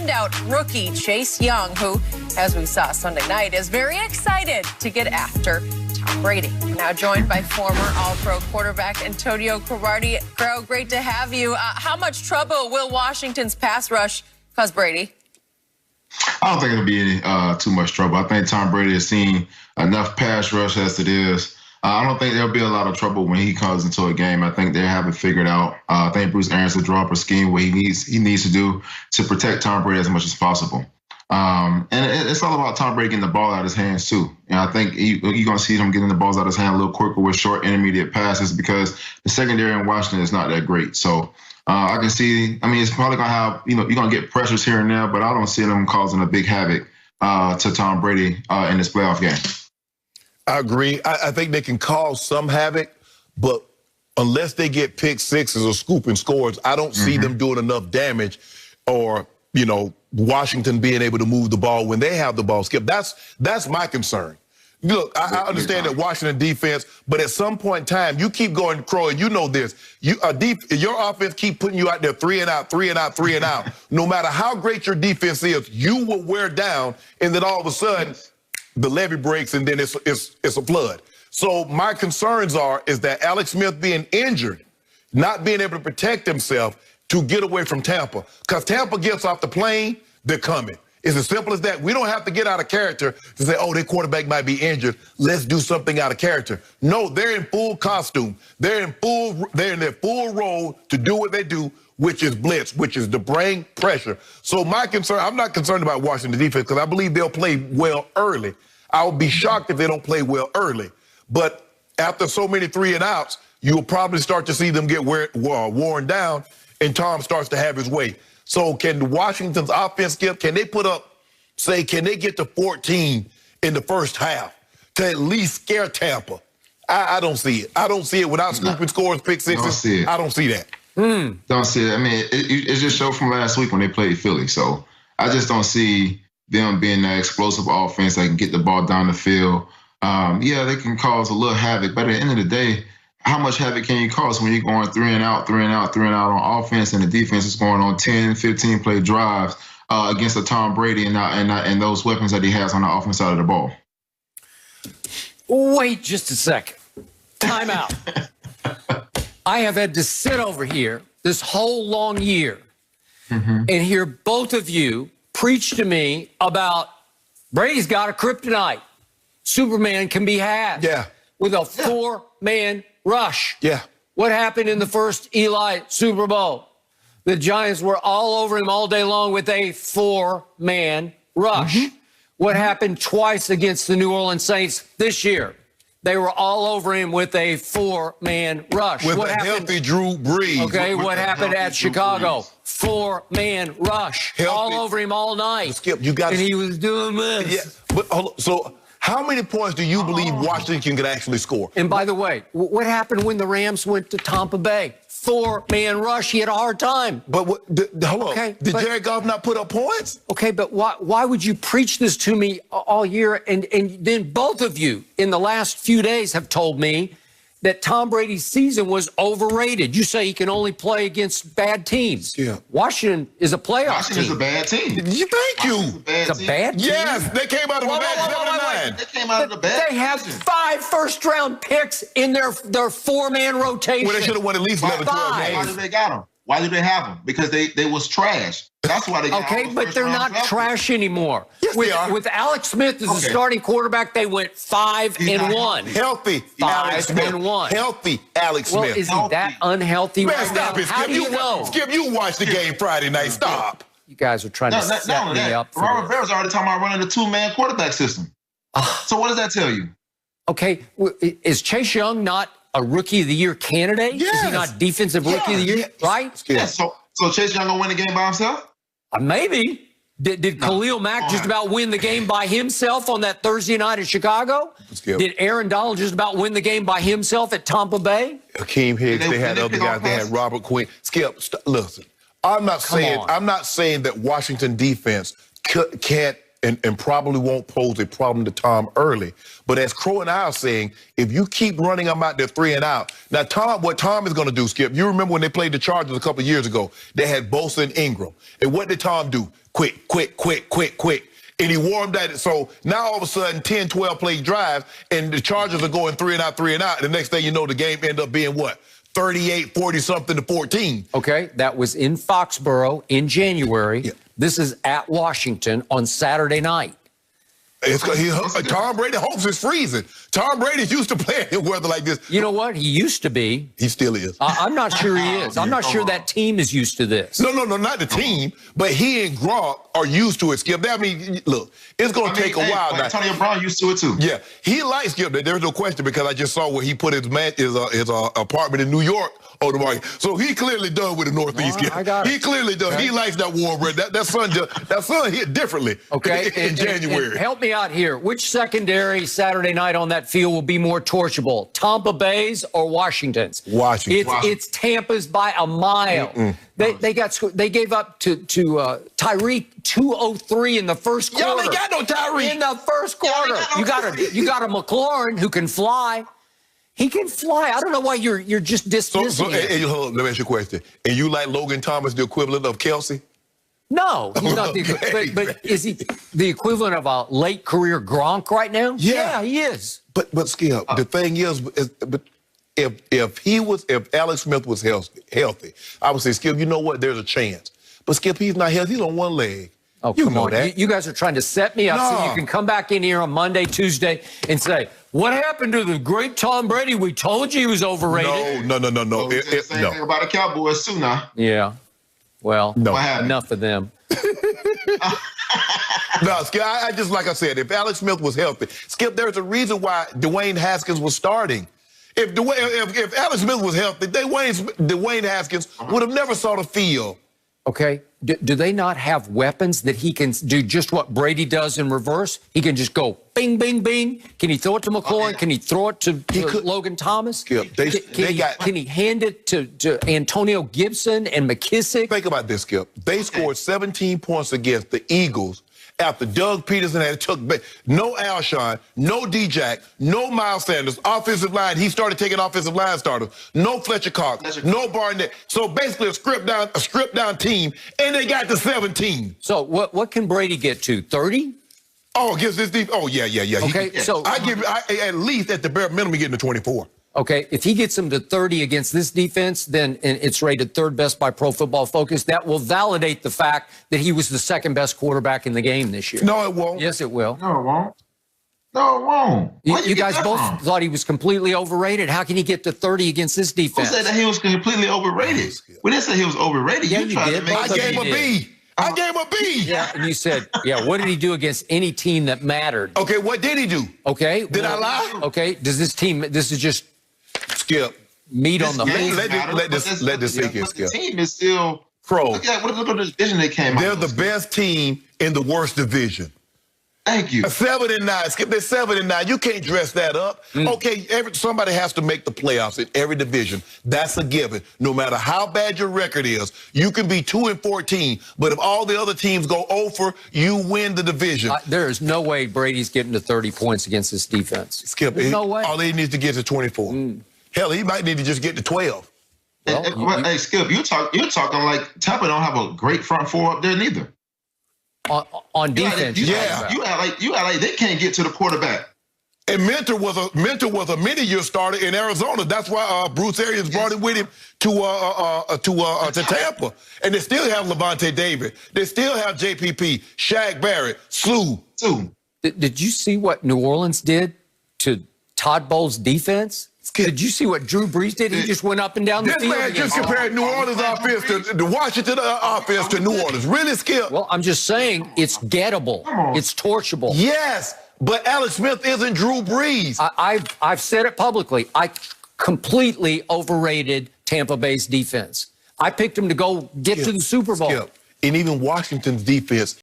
standout rookie Chase Young, who, as we saw Sunday night, is very excited to get after Tom Brady. We're now joined by former All-Pro quarterback Antonio Cromartie. Crow, great to have you. How much trouble will Washington's pass rush cause Brady? I don't think it'll be any too much trouble. I think Tom Brady has seen enough pass rush as it is. I don't think there'll be a lot of trouble when he comes into a game. I think they have it figured out. I think Bruce Arians will draw up a scheme what he needs to do to protect Tom Brady as much as possible. And it's all about Tom Brady getting the ball out of his hands too. And I think you're going to see him getting the balls out of his hand a little quicker with short intermediate passes because the secondary in Washington is not that great. So I can see, it's probably going to have, you're going to get pressures here and there, but I don't see them causing a big havoc to Tom Brady in this playoff game. I agree. I think they can cause some havoc, but unless they get pick sixes or scooping scores, I don't see them doing enough damage or, Washington being able to move the ball when they have the ball. Skip, that's my concern. Look, I understand that Washington defense, but at some point in time, you keep going, Crow, and you know this. Your offense keep putting you out there 3 and out, 3 and out, 3 and out. No matter how great your defense is, you will wear down, and then all of a sudden, the levee breaks, and then it's a flood. So my concerns is that Alex Smith being injured, not being able to protect himself to get away from Tampa. Because Tampa gets off the plane, they're coming. It's as simple as that. We don't have to get out of character to say, oh, their quarterback might be injured. Let's do something out of character. No, they're in full costume. They're in their full role to do what they do, which is blitz, which is to bring pressure. So my concern, I'm not concerned about Washington defense because I believe they'll play well early. I would be shocked if they don't play well early. But after so many 3 and outs, you'll probably start to see them get worn down, and Tom starts to have his way. So can Washington's offense, Skip, can they can they get to 14 in the first half to at least scare Tampa? I don't see it. I don't see it without scooping scores, pick sixes. I don't see that. Don't see it. It just showed from last week when they played Philly. So I just don't see them being that explosive offense that can get the ball down the field. Yeah, they can cause a little havoc, but at the end of the day, how much havoc can you cause when you're going 3 and out, 3 and out, 3 and out on offense, and the defense is going on 10, 15-play drives against a Tom Brady and those weapons that he has on the offense side of the ball? Wait just a second. Time out. I have had to sit over here this whole long year and hear both of you preach to me about Brady's got a kryptonite. Superman can be had with a 4-man rush. What happened in the first Eli Super Bowl? The Giants were all over him all day long with a 4-man rush. What happened twice against the New Orleans Saints this year? They were all over him with a 4-man rush. With a healthy Drew Brees. Okay, what happened at Chicago? 4-man rush. All over him all night. Skip, you got. And he was doing this. But so how many points do you believe Washington can actually score? And by the way, what happened when the Rams went to Tampa Bay? 4-man rush. He had a hard time. But hold on. Did Jared Goff not put up points? Okay, but why would you preach this to me all year? And then both of you in the last few days have told me that Tom Brady's season was overrated. You say he can only play against bad teams. Washington is a playoff Washington's team. a bad team. Thank you. It's a bad team? Yes, they came out of a bad 7-9. They came out of the bad. They have 5 first-round picks in their 4-man rotation. Well, they should have won at least 11, 12 games. Why did they got them? Why did they have them? Because they was trash. That's why they got Okay, but they're not trash anymore. Yes, they are. With Alex Smith as the starting quarterback, they went 5-1. Healthy 5-1. Healthy Alex Smith. Well, is he that unhealthy right now? Stop it, How Skip. do you know? Skip, you watched the game Friday night. Stop. You guys are trying to set me up for Robert Rivera's already talking about running a 2-man quarterback system. So what does that tell you? Okay, is Chase Young not a Rookie of the Year candidate? Yes. Is he not Defensive Rookie of the Year? Right? Yeah. So Chase Young gonna win the game by himself? Maybe. Did Khalil Mack just about win the game by himself on that Thursday night at Chicago? Did Aaron Donald just about win the game by himself at Tampa Bay? Akeem Hicks, they had other guys. They had Robert Quinn. Skip, listen. I'm not saying that Washington defense can't and probably won't pose a problem to Tom early. But as Crow and I are saying, if you keep running them out there 3 and out, now what Tom is going to do, Skip, you remember when they played the Chargers a couple of years ago, they had Bosa and Ingram. And what did Tom do? Quick. And he warmed that. So now all of a sudden, 10, 12 play drives, and the Chargers are going 3 and out. And the next thing you know, the game ended up being what? 38, 40-something to 14. Okay, that was in Foxborough in January. Yeah. This is at Washington on Saturday night. Tom Brady hopes it's freezing. Tom Brady's used to playing in weather like this. You know what? He used to be. He still is. I'm not sure he is. I'm not sure that team is used to this. No, not the team. But he and Gronk are used to it, Skip. I mean, look, it's going to take a while. Like Antonio Brown used to it, too. Yeah, he likes Skip. There's no question because I just saw where he put his apartment in New York on the market. So he clearly done with the Northeast. He clearly done. Okay. He likes that warm weather. That sun hit differently. Okay, in January. And help me out here. Which secondary Saturday night on that field will be more torchable, Tampa Bay's or Washington's? Washington. It's Tampa's by a mile. They gave up to Tyreek 203 in the first quarter. Y'all ain't got no Tyreek in the first quarter. You got a McLaurin who can fly. He can fly. I don't know why you're just dismissing him. Let me ask you a question. And you like Logan Thomas the equivalent of Kelsey? No, he's not but is he the equivalent of a late career Gronk right now? Yeah, he is. But Skip, the thing is, if Alex Smith was healthy, I would say, Skip, you know what? There's a chance. But Skip, he's not healthy. He's on one leg. Oh, come on. That. You guys are trying to set me up so you can come back in here on Monday, Tuesday, and say, what happened to the great Tom Brady? We told you he was overrated. No. Same thing about the Cowboys, too, now. Yeah. Well, enough of them. No, Skip, I just, like I said, if Alex Smith was healthy, Skip, there's a reason why Dwayne Haskins was starting. If Alex Smith was healthy, Dwayne Haskins would have never saw the field. Okay. Do they not have weapons that he can do just what Brady does in reverse? He can just go bing, bing, bing. Can he throw it to McLaurin? Can he throw it to Logan Thomas? Skip, can he hand it to Antonio Gibson and McKissick? Think about this, Skip. They scored 17 points against the Eagles after Doug Peterson had took no Alshon, no D-Jack, no Miles Sanders, offensive line. He started taking offensive line starters. No Fletcher Cox, no Barnett. So basically a stripped down team, and they got to 17. So what can Brady get to? 30? Oh, against this deep. Oh, yeah. Okay, so I at least at the bare minimum getting to 24. Okay, if he gets him to 30 against this defense, then it's rated third best by Pro Football Focus. That will validate the fact that he was the second best quarterback in the game this year. No, it won't. Yes, it will. No, it won't. No, it won't. You guys both thought he was completely overrated. How can he get to 30 against this defense? Who said that he was completely overrated? We didn't say he was overrated. Yeah, you did. I gave him a B. I gave him a B. Yeah, and you said, what did he do against any team that mattered? Okay, what did he do? Okay. Did I lie? Okay, this is just Skip. Meat on the bone. Let this sink in, Skip. The team is still Crow. Look at the division they came out. They're the best team in the worst division. Thank you. 7-9, Skip. They're 7-9. You can't dress that up. Okay, somebody has to make the playoffs in every division. That's a given. No matter how bad your record is, you can be 2-14. But if all the other teams go over, you win the division. There is no way Brady's getting to 30 points against this defense. Skip. There's no way. All he needs to get is 24. Hell, he might need to just get to 12. Well, hey, Skip, you're talking like Tampa don't have a great front four up there neither. On defense, you act like they can't get to the quarterback. And Mentor was a many-year starter in Arizona. That's why Bruce Arians brought him with him to Tampa. And they still have Levante David. They still have JPP, Shaq Barrett, Slew. Did you see what New Orleans did to Todd Bowles' defense? Did you see what Drew Brees did? He just went up and down the field. This man just compared New Orleans offense to the Washington offense to New Orleans. Really, Skip? Well, I'm just saying it's gettable. It's torchable. Yes, but Alex Smith isn't Drew Brees. I've said it publicly. I completely overrated Tampa Bay's defense. I picked them to go get to the Super Bowl. Skip. And even Washington's defense